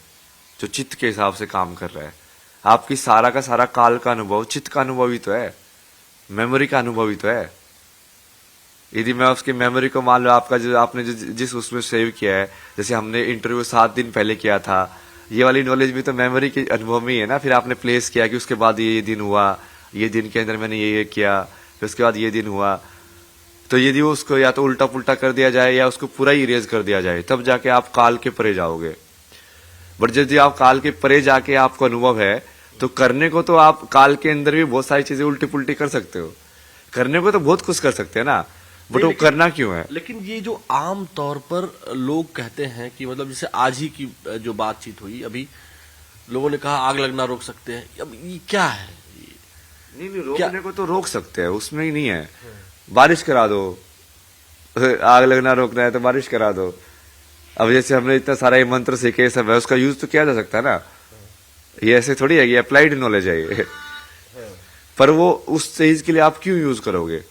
जो चित्त के हिसाब से काम कर रहा है। आपकी सारा का सारा काल का अनुभव चित्त का अनुभव ही तो है, मेमोरी का अनुभव ही तो है। यदि मैं उसकी मेमोरी को मान लो, आपका जो आपने जिस उसमें सेव किया है, जैसे हमने इंटरव्यू 7 दिन पहले किया था, ये वाली नॉलेज भी तो मेमोरी के अनुभव में ही है ना। फिर आपने प्लेस किया कि उसके बाद ये दिन हुआ, ये दिन के अंदर मैंने ये किया, फिर उसके बाद ये दिन हुआ। तो यदि उसको या तो उल्टा पुल्टा कर दिया जाए या उसको पूरा ही इरेज कर दिया जाए, तब जाके आप काल के परे जाओगे। बट यदि आप काल के परे जाके आपको अनुभव है, तो करने को तो आप काल के अंदर भी बहुत सारी चीजें उल्टी पुल्टी कर सकते हो, करने को तो बहुत कुछ कर सकते हैं ना, बट वो करना क्यों है? लेकिन ये जो आम तौर पर लोग कहते हैं कि मतलब जैसे आज ही की जो बातचीत हुई, अभी लोगों ने कहा आग लगना रोक सकते हैं, अब ये क्या है? नहीं, रोकने को तो रोक सकते हैं, उसमें ही नहीं है। बारिश करा दो, आग लगना रोकना है तो बारिश करा दो। अब जैसे हमने इतना सारा ये मंत्र सीखे सब है, उसका यूज तो किया जा सकता है ना, ये ऐसे थोड़ी है, ये अप्लाइड नॉलेज है ये। पर वो उस चीज के लिए आप क्यों यूज करोगे?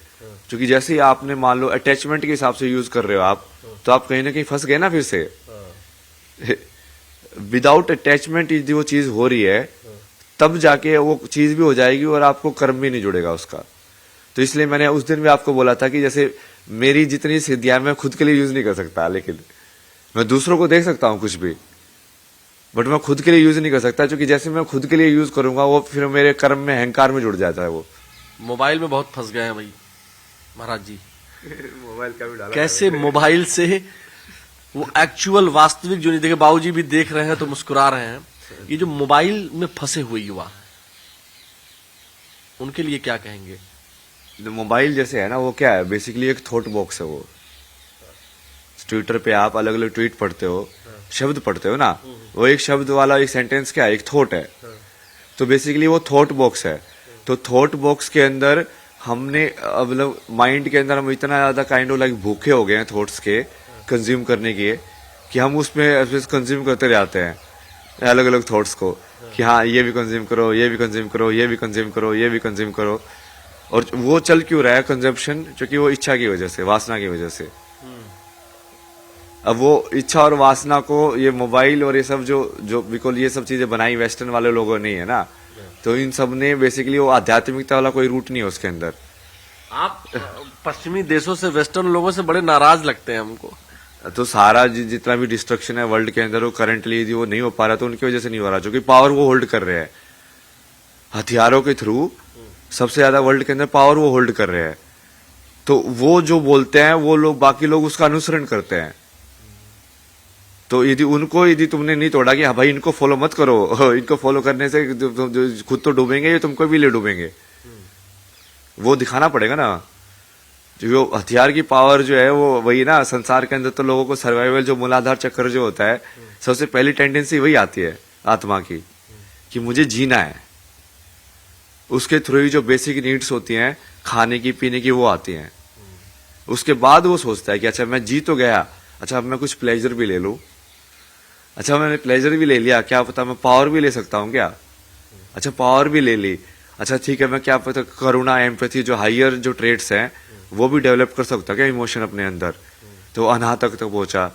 क्योंकि जैसे ही आपने मान लो अटैचमेंट के हिसाब से यूज कर रहे हो आप, तो आप कहीं ना कहीं फंस गए ना फिर से। विदाउट अटैचमेंट यदि वो चीज हो रही है, तब जाके वो चीज भी हो जाएगी और आपको कर्म भी नहीं जुड़ेगा उसका। तो इसलिए मैंने उस दिन भी आपको बोला था कि जैसे मेरी जितनी सिद्धियां मैं खुद के लिए यूज नहीं कर सकता, लेकिन मैं दूसरों को देख सकता हूं कुछ भी, बट मैं खुद के लिए यूज नहीं कर सकता, क्योंकि जैसे मैं खुद के लिए यूज करूंगा वो फिर मेरे कर्म में अहंकार में जुड़ जाता है। वो मोबाइल में बहुत फंस गए हैं भाई महाराज जी। मोबाइल का भी डाला कैसे मोबाइल से वो एक्चुअल वास्तविक जो नहीं देखे, बाबूजी भी देख रहे हैं तो मुस्कुरा रहे हैं, ये जो मोबाइल में फंसे हुए युवा उनके लिए क्या कहेंगे? मोबाइल जैसे है ना, वो क्या है, बेसिकली एक थॉट बॉक्स है। वो ट्विटर पे आप अलग अलग ट्वीट पढ़ते हो, शब्द पढ़ते हो ना, वो एक शब्द वाला एक सेंटेंस क्या है, एक थॉट है। तो बेसिकली वो थॉट बॉक्स है। तो थॉट बॉक्स के अंदर हमने मतलब माइंड के अंदर हम इतना ज्यादा काइंड ऑफ लाइक भूखे हो गए हैं थॉट्स के कंज्यूम करने के, कि हम उसमें कंज्यूम करते रहते हैं अलग अलग थॉट्स को, कि हाँ ये भी कंज्यूम करो, ये भी कंज्यूम करो, ये भी कंज्यूम करो, ये भी कंज्यूम करो। और वो चल क्यों रहा है कंजम्पशन? क्योंकि वो इच्छा की वजह से, वासना की वजह से। अब वो इच्छा और वासना को ये मोबाइल और ये सब जो बिल्कुल ये सब चीजें बनाई वेस्टर्न वाले लोगों ने है ना, तो इन सब ने बेसिकली वो आध्यात्मिकता वाला कोई रूट नहीं है उसके अंदर। आप पश्चिमी देशों से, वेस्टर्न लोगों से बड़े नाराज लगते हैं हमको। तो सारा जितना भी डिस्ट्रक्शन है वर्ल्ड के अंदर, वो करंटली यदि वो नहीं हो पा रहा तो उनकी वजह से नहीं हो रहा, जो कि पावर वो होल्ड कर रहे हैं हथियारों के थ्रू। सबसे ज्यादा वर्ल्ड के अंदर पावर वो होल्ड कर रहे हैं, तो वो जो बोलते हैं वो लोग, बाकी लोग उसका अनुसरण करते हैं। तो यदि तुमने नहीं तोड़ा कि हाँ भाई इनको फॉलो मत करो, इनको फॉलो करने से जो खुद तो डूबेंगे, ये तुमको भी ले डूबेंगे, वो दिखाना पड़ेगा ना। जो हथियार की पावर जो है वो वही ना, संसार के अंदर तो लोगों को सर्वाइवल, जो मूलाधार चक्र जो होता है, सबसे पहली टेंडेंसी वही आती है आत्मा की, कि मुझे जीना है। उसके थ्रू ही जो बेसिक नीड्स होती हैं, खाने की पीने की, वो आती हैं। उसके बाद वो सोचता है कि अच्छा मैं जी तो गया, अच्छा अब मैं कुछ प्लेजर भी ले लूं, अच्छा मैंने प्लेजर भी ले लिया, क्या पता मैं पावर भी ले सकता हूं क्या, अच्छा पावर भी ले ली, अच्छा ठीक है मैं क्या पता करुणा, एम्पैथी, जो हाइयर जो ट्रेड्स हैं वो भी डेवलप कर सकता क्या, इमोशन अपने अंदर। तो अनाहत तक पहुंचा।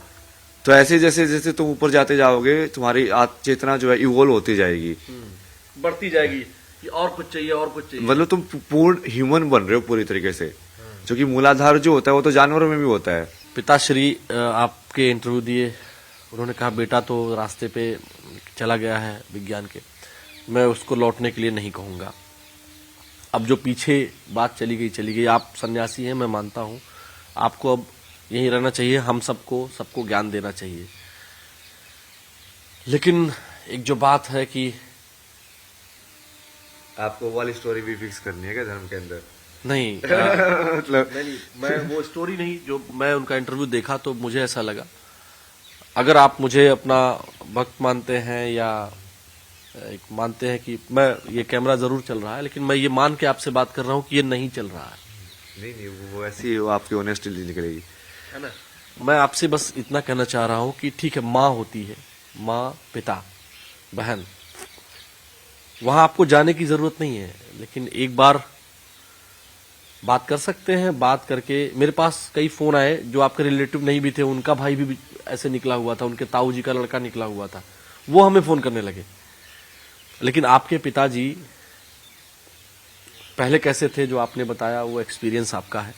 तो ऐसे जैसे जैसे तुम ऊपर जाते जाओगे, तुम्हारी चेतना जो है इवोल्व होती जाएगी, बढ़ती जाएगी, कि और कुछ चाहिए, और कुछ चाहिए। मतलब तुम पूर्ण ह्यूमन बन रहे हो पूरी तरीके से, जो कि मूलाधार जो होता है वो तो जानवरों में भी होता है। पिताश्री आपके इंटरव्यू दिए, उन्होंने कहा बेटा तो रास्ते पे चला गया है विज्ञान के, मैं उसको लौटने के लिए नहीं कहूंगा। अब जो पीछे बात चली गई, आप सन्यासी हैं, मैं मानता हूं, आपको अब यहीं रहना चाहिए, हम सबको ज्ञान देना चाहिए। लेकिन एक जो बात है कि आपको वाली स्टोरी भी फिक्स करनी है क्या धर्म के अंदर? नहीं मतलब नहीं, मैं वो स्टोरी नहीं, जो मैं उनका इंटरव्यू देखा तो मुझे ऐसा लगा, अगर आप मुझे अपना भक्त मानते हैं या एक मानते हैं कि मैं, ये कैमरा जरूर चल रहा है, लेकिन मैं ये मान के आपसे बात कर रहा हूं कि ये नहीं चल रहा है। नहीं वो ऐसी वो आपकी ऑनेस्टी निकलेगी, है ना। मैं आपसे बस इतना कहना चाह रहा हूं कि ठीक है, माँ होती है, माँ, पिता, बहन, वहां आपको जाने की जरूरत नहीं है, लेकिन एक बार बात कर सकते हैं। बात करके, मेरे पास कई फोन आए जो आपके रिलेटिव नहीं भी थे, उनका भाई भी ऐसे निकला हुआ था, उनके ताऊ जी का लड़का निकला हुआ था, वो हमें फोन करने लगे। लेकिन आपके पिताजी पहले कैसे थे, जो आपने बताया, वो एक्सपीरियंस आपका है।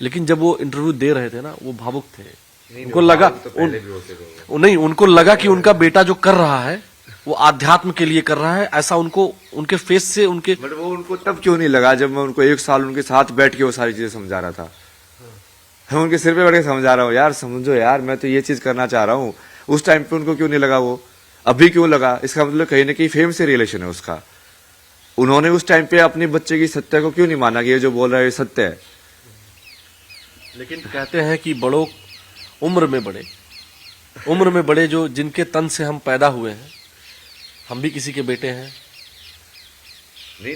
लेकिन जब वो इंटरव्यू दे रहे थे ना, वो भावुक थे। उनको लगा नहीं, उनको लगा कि उनका बेटा जो कर रहा है वो आध्यात्म के लिए कर रहा है, ऐसा उनको, उनके फेस से, उनके, बट वो उनको तब क्यों नहीं लगा जब मैं उनको 1 साल उनके साथ बैठ के वो सारी चीजें समझा रहा था। मैं उनके सिर पे बैठ के समझा रहा हूँ, यार समझो यार, मैं तो ये चीज करना चाह रहा हूँ। उस टाइम पे उनको क्यों नहीं लगा, वो अभी क्यों लगा? इसका मतलब कहीं ना कहीं फेम से रिलेशन है उसका। उन्होंने उस टाइम पे अपने बच्चे की सत्य को क्यों नहीं माना कि ये जो बोल रहा है ये सत्य है। लेकिन कहते हैं कि बड़ों उम्र में बड़े जो, जिनके तन से हम पैदा हुए हैं, हम भी किसी के बेटे हैं।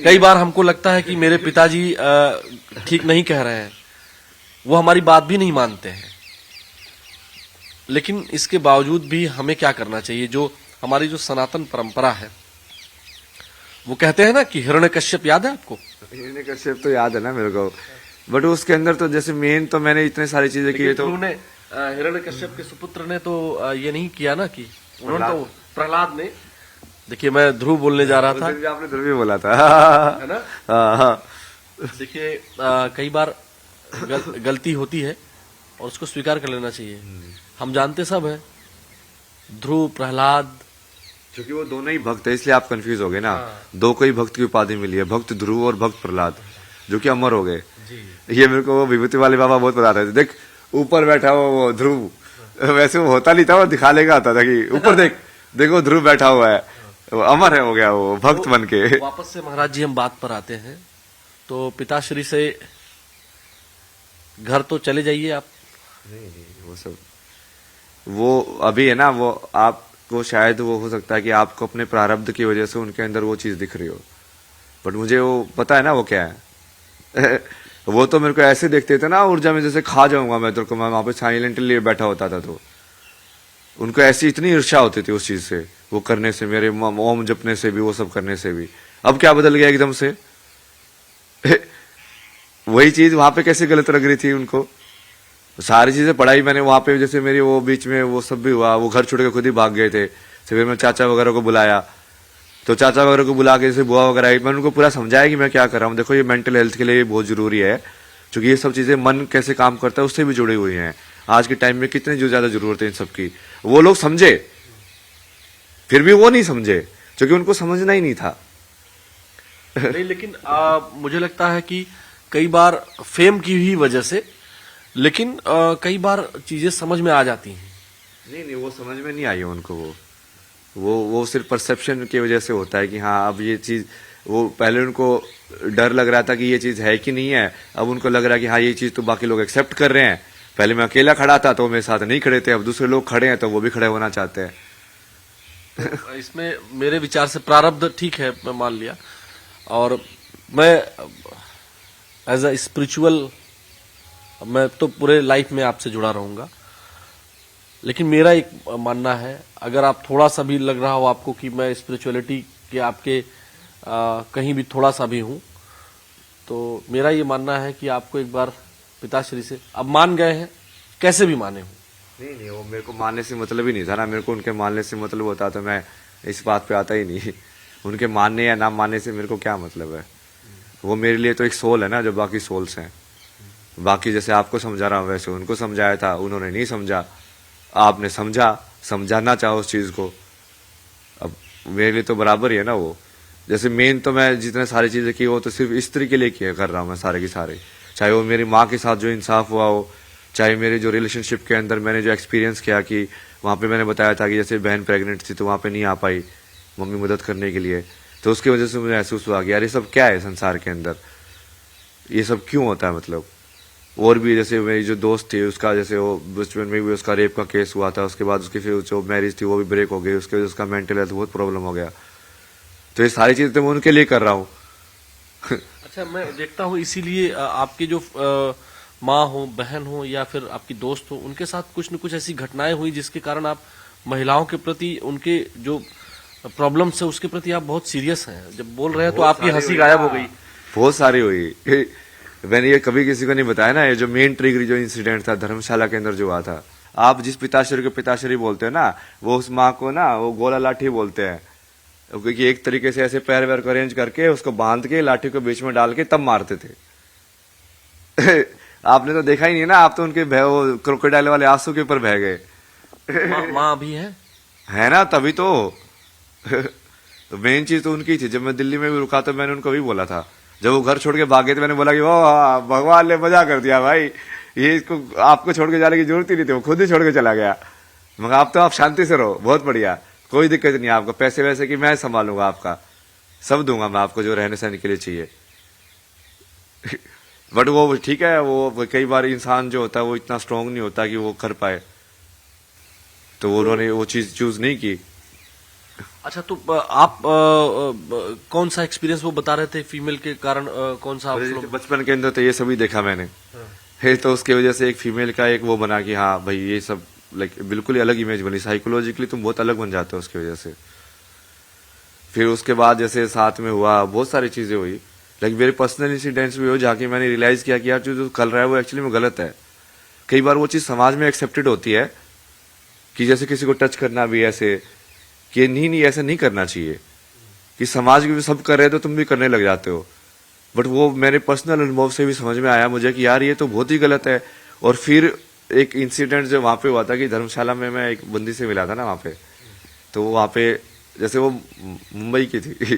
कई बार हमको लगता है कि मेरे पिताजी ठीक नहीं कह रहे हैं, वो हमारी बात भी नहीं मानते हैं, लेकिन इसके बावजूद भी हमें क्या करना चाहिए? जो हमारी जो सनातन परंपरा है, वो कहते हैं ना कि हिरण्यकश्यप, याद है आपको? हिरण्यकश्यप तो याद है ना मेरे को, बट उसके अंदर तो जैसे मेन तो मैंने इतने सारी चीजें की, तो उन्होंने हिरण्यकश्यप के सुपुत्र ने तो ये नहीं किया ना, कि उन्होंने तो, प्रहलाद ने, देखिए मैं ध्रुव बोलने जा रहा था, आपने ध्रुव भी बोला था, है ना। हाँ। देखिए कई बार गलती होती है और उसको स्वीकार कर लेना चाहिए। हम जानते सब है, ध्रुव, प्रहलाद, क्योंकि वो दोनों ही भक्त है, इसलिए आप कंफ्यूज हो गए ना। दो को ही भक्त की उपाधि मिली है, भक्त ध्रुव और भक्त प्रहलाद, जो कि अमर हो गए। ये मेरे को वो विभूति वाले बाबा बहुत बताते थे, देख ऊपर बैठा हुआ वो ध्रुव, वैसे वो होता नहीं था, वो दिखाने का आता था कि ऊपर देख, देखो ध्रुव बैठा हुआ है, वो अमर है, हो गया वो भक्त बन के। वापस से महाराज जी हम बात पर आते हैं, तो पिताश्री से घर तो चले जाइए आप। नहीं वो सब, वो अभी है ना, वो आपको शायद वो हो सकता है कि आपको अपने प्रारब्ध की वजह से उनके अंदर वो चीज दिख रही हो, बट मुझे वो पता है ना वो क्या है। वो तो मेरे को ऐसे देखते थे ना, ऊर्जा में जैसे खा जाऊंगा मैं, तो मैं वहां पे साइलेंटली बैठा होता था, तो उनको ऐसी इतनी ईर्ष्या होती थी उस चीज से, वो करने से, मेरे ओम जपने से भी, वो सब करने से भी। अब क्या बदल गया एकदम से? वही चीज वहां पे कैसे गलत लग रही थी उनको? सारी चीजें पढ़ाई मैंने वहां पे, जैसे मेरी वो बीच में वो सब भी हुआ, वो घर छोड़ के खुद ही भाग गए थे, फिर मैं चाचा वगैरह को बुलाया, तो चाचा वगैरह को बुला के जैसे बुआ वगैरह आई, मैंने उनको पूरा समझाया कि मैं क्या कर रहा हूँ, देखो ये मेंटल हेल्थ के लिए बहुत जरूरी है, क्योंकि ये सब चीजें मन कैसे काम करता है उससे भी जुड़ी हुई हैं। आज के टाइम में कितनी जो ज्यादा जरूरत है इन सब की, वो लोग समझे, फिर भी वो नहीं समझे क्योंकि उनको समझना ही नहीं था। नहीं, लेकिन मुझे लगता है कि कई बार फेम की ही वजह से, लेकिन कई बार चीजें समझ में आ जाती हैं। नहीं, वो समझ में नहीं आई है उनको। वो सिर्फ परसेप्शन की वजह से होता है कि हाँ अब ये चीज, वो पहले उनको डर लग रहा था कि ये चीज है कि नहीं है, अब उनको लग रहा है कि हाँ ये चीज तो बाकी लोग एक्सेप्ट कर रहे हैं। पहले मैं अकेला खड़ा था तो वो मेरे साथ नहीं खड़े थे, अब दूसरे लोग खड़े हैं तो वो भी खड़े होना चाहते हैं। तो इसमें मेरे विचार से प्रारब्ध ठीक है, मैं मान लिया, और मैं एज अ स्पिरिचुअल मैं तो पूरे लाइफ में आपसे जुड़ा रहूंगा। लेकिन मेरा एक मानना है, अगर आप थोड़ा सा भी लग रहा हो आपको कि मैं स्पिरिचुअलिटी के आपके कहीं भी थोड़ा सा भी हूं, तो मेरा ये मानना है कि आपको एक बार पिताश्री से, अब मान गए हैं, कैसे भी माने हो। नहीं, वो मेरे को मानने से मतलब ही नहीं था ना, मेरे को उनके मानने से मतलब होता तो मैं इस बात पे आता ही नहीं। उनके मानने या ना मानने से मेरे को क्या मतलब है। वो मेरे लिए तो एक सोल है ना, जो बाकी सोल्स हैं। बाकी जैसे आपको समझा रहा हूँ वैसे उनको समझाया था, उन्होंने नहीं समझा, आपने समझा, समझाना चाहो उस चीज को, अब मेरे लिए तो बराबर ही है ना वो। जैसे मेन तो मैं जितने सारी चीजें की वो तो सिर्फ स्त्री के लिए किया कर रहा हूँ मैं सारे की सारे, चाहे वो मेरी माँ के साथ जो इंसाफ हुआ हो, चाहे मेरे जो रिलेशनशिप के अंदर मैंने जो एक्सपीरियंस किया कि वहाँ पे मैंने बताया था कि जैसे बहन प्रेग्नेंट थी तो वहाँ पे नहीं आ पाई मम्मी मदद करने के लिए, तो उसकी वजह से मुझे महसूस हुआ कि यार ये सब क्या है संसार के अंदर, ये सब क्यों होता है मतलब। और भी जैसे मेरी जो दोस्त थी उसका जैसे वो बचपन में भी उसका रेप का केस हुआ था, उसके बाद उसकी फिर जो मैरिज थी वो भी ब्रेक हो गई, उसके वजह से उसका मेंटल हेल्थ बहुत प्रॉब्लम हो गया। तो ये सारी चीजें तो मैं उनके लिए कर रहा हूँ। अच्छा, मैं देखता हूँ इसीलिए आपके जो माँ हो, बहन हो या फिर आपकी दोस्त हो, उनके साथ कुछ न कुछ ऐसी घटनाएं हुई जिसके कारण आप महिलाओं के प्रति उनके जो प्रॉब्लम्स है उसके प्रति आप बहुत सीरियस हैं। जब बोल रहे हैं तो आपकी हंसी गायब हो गई। बहुत सारी हुई। मैंने ये कभी किसी को नहीं बताया ना, ये जो मेन ट्रिगर जो इंसिडेंट था धर्मशाला के अंदर जो हुआ था। आप जिस पिताश्री को पिताश्री बोलते हैं ना, वो उस माँ को ना वो गोला लाठी बोलते हैं, क्योंकि एक तरीके से ऐसे पैर वैर को अरेंज करके उसको बांध के लाठी को बीच में डाल के तब मारते थे। आपने तो देखा ही नहीं ना, आप तो उनके वो क्रोकोडाइल वाले आंसू के ऊपर बह गए। माँ भी है ना, तभी तो। तो मेन चीज तो उनकी थी। जब मैं दिल्ली में भी रुका तो मैंने उनको भी बोला था, जब वो घर छोड़ के भागे तो मैंने बोला कि वो भगवान ने मजा कर दिया भाई, ये इसको आपको छोड़ के जाने की जरूरत ही नहीं थी, वो खुद ही छोड़ के चला गया। मगर आप तो आप शांति से रहो, बहुत बढ़िया, कोई दिक्कत नहीं है आपको, पैसे वैसे की मैं संभालूंगा, आपका सब दूंगा मैं आपको जो रहने सहने के लिए चाहिए। बट वो ठीक है, वो कई बार इंसान जो होता है वो इतना स्ट्रांग नहीं होता कि वो कर पाए, तो वो उन्होंने वो चीज चूज नहीं की। अच्छा, तो आप कौन सा एक्सपीरियंस वो बता रहे थे फीमेल के कारण, कौन सा आप बचपन के अंदर तो ये सभी देखा मैंने है, तो उसकी वजह से एक फीमेल का एक वो बना कि हाँ भाई ये सब लाइक बिल्कुल ही अलग इमेज बनी, साइकोलॉजिकली तुम बहुत अलग बन जाते हो उसकी वजह से। फिर उसके बाद जैसे साथ में हुआ बहुत सारी चीजें हुई, लाइक मेरे पर्सनल इंसिडेंट्स भी हो जाके मैंने रियलाइज किया कि यार जो कर रहा है वो एक्चुअली में गलत है। कई बार वो चीज समाज में एक्सेप्टेड होती है कि जैसे किसी को टच करना भी ऐसे कि नहीं ऐसा नहीं करना चाहिए, कि समाज भी सब कर रहे हैं तो तुम भी करने लग जाते हो। बट वो मेरे पर्सनल अनुभव से भी समझ में आया मुझे कि यार ये तो बहुत ही गलत है। और फिर एक इंसिडेंट जो वहां पे हुआ था कि धर्मशाला में मैं एक बंदी से मिला था ना वहां पे, तो वहां पे जैसे वो मुंबई की थी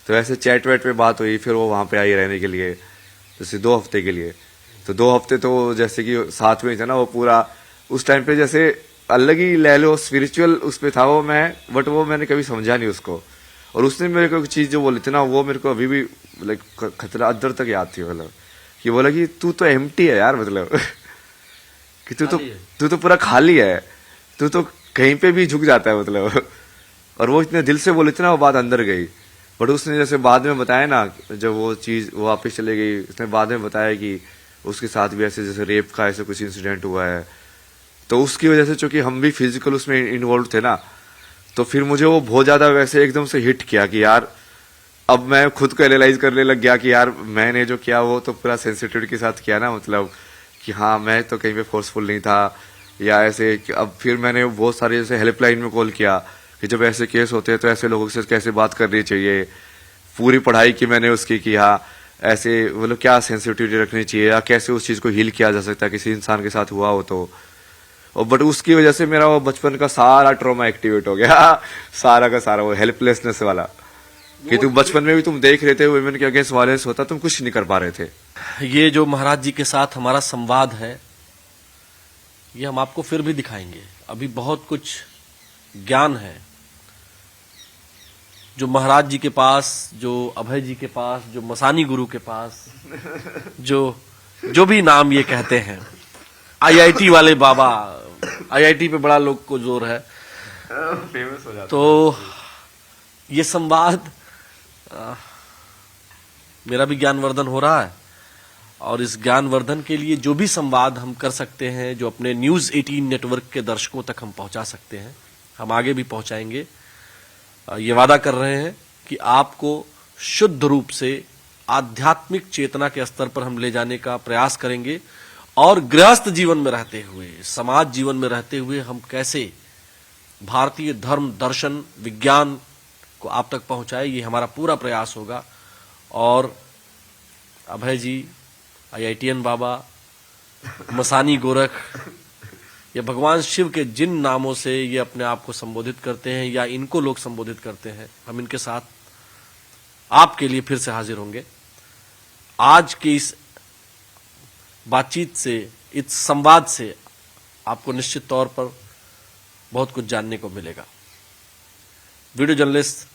तो ऐसे चैट वैट पे बात हुई, फिर वो वहां पे आई रहने के लिए जैसे 2 हफ्ते के लिए। तो 2 हफ्ते तो जैसे कि साथ में था ना, वो पूरा उस टाइम पे जैसे अलग ही ले लो स्पिरिचुअल उस पे था वो मैं, बट वो मैंने कभी समझा नहीं उसको। और उसने मेरे को चीज जो बोली थी ना, वो मेरे को अभी भी लाइक खतरा अदर तक याद थी, मतलब कि बोला कि तू तो एम्प्टी है यार, मतलब कि तू तो पूरा खाली है, तू तो कहीं पे भी झुक जाता है मतलब। और वो इतने दिल से बोली थी ना, वो बात अंदर गई। बट उसने जैसे बाद में बताया ना, जब वो चीज वापस चले गई, उसने बाद में बताया कि उसके साथ भी ऐसे जैसे रेप का ऐसे कुछ इंसिडेंट हुआ है। तो उसकी वजह से चूंकि हम भी फिजिकल उसमें इन्वॉल्व थे ना, तो फिर मुझे वो बहुत ज्यादा वैसे एकदम से हिट किया कि यार अब मैं खुद को एनालाइज करने लग गया कि यार मैंने जो किया वो तो पूरा सेंसिटिविटी के साथ किया ना, मतलब कि हाँ मैं तो कहीं पे फोर्सफुल नहीं था या ऐसे। अब फिर मैंने बहुत सारे जैसे हेल्पलाइन में कॉल किया कि जब ऐसे केस होते हैं तो ऐसे लोगों से कैसे बात करनी चाहिए। पूरी पढ़ाई की मैंने उसकी कि हाँ ऐसे मतलब क्या सेंसिटिविटी रखनी चाहिए या कैसे उस चीज को हील किया जा सकता है किसी इंसान के साथ हुआ हो तो। और बट उसकी वजह से मेरा वो बचपन का सारा ट्रॉमा एक्टिवेट हो गया सारा का सारा वो हेल्पलेसनेस वाला कि तुम बचपन में भी तुम देख रहे थे वुमेन के अगेंस्ट वायलेंस होता, तुम कुछ नहीं कर पा रहे थे। ये जो महाराज जी के साथ हमारा संवाद है ये हम आपको फिर भी दिखाएंगे। अभी बहुत कुछ ज्ञान है जो महाराज जी के पास, जो अभय जी के पास, जो मसानी गुरु के पास, जो भी नाम ये कहते हैं, आईआईटी वाले बाबा, आईआईटी पे बड़ा लोग को जोर है, फेमस हो जाता। तो ये संवाद मेरा भी ज्ञानवर्धन हो रहा है और इस ज्ञानवर्धन के लिए जो भी संवाद हम कर सकते हैं, जो अपने न्यूज 18 नेटवर्क के दर्शकों तक हम पहुंचा सकते हैं, हम आगे भी पहुंचाएंगे। ये वादा कर रहे हैं कि आपको शुद्ध रूप से आध्यात्मिक चेतना के स्तर पर हम ले जाने का प्रयास करेंगे और गृहस्थ जीवन में रहते हुए, समाज जीवन में रहते हुए हम कैसे भारतीय धर्म, दर्शन, विज्ञान को आप तक पहुंचाए, ये हमारा पूरा प्रयास होगा। और अभय जी, आईआईटीएन बाबा, मसानी गोरख, ये भगवान शिव के जिन नामों से ये अपने आप को संबोधित करते हैं या इनको लोग संबोधित करते हैं, हम इनके साथ आपके लिए फिर से हाजिर होंगे। आज की इस बातचीत से, इस संवाद से आपको निश्चित तौर पर बहुत कुछ जानने को मिलेगा। वीडियो जर्नलिस्ट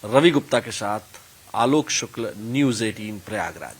रवि गुप्ता के साथ आलोक शुक्ल, न्यूज 18 प्रयागराज।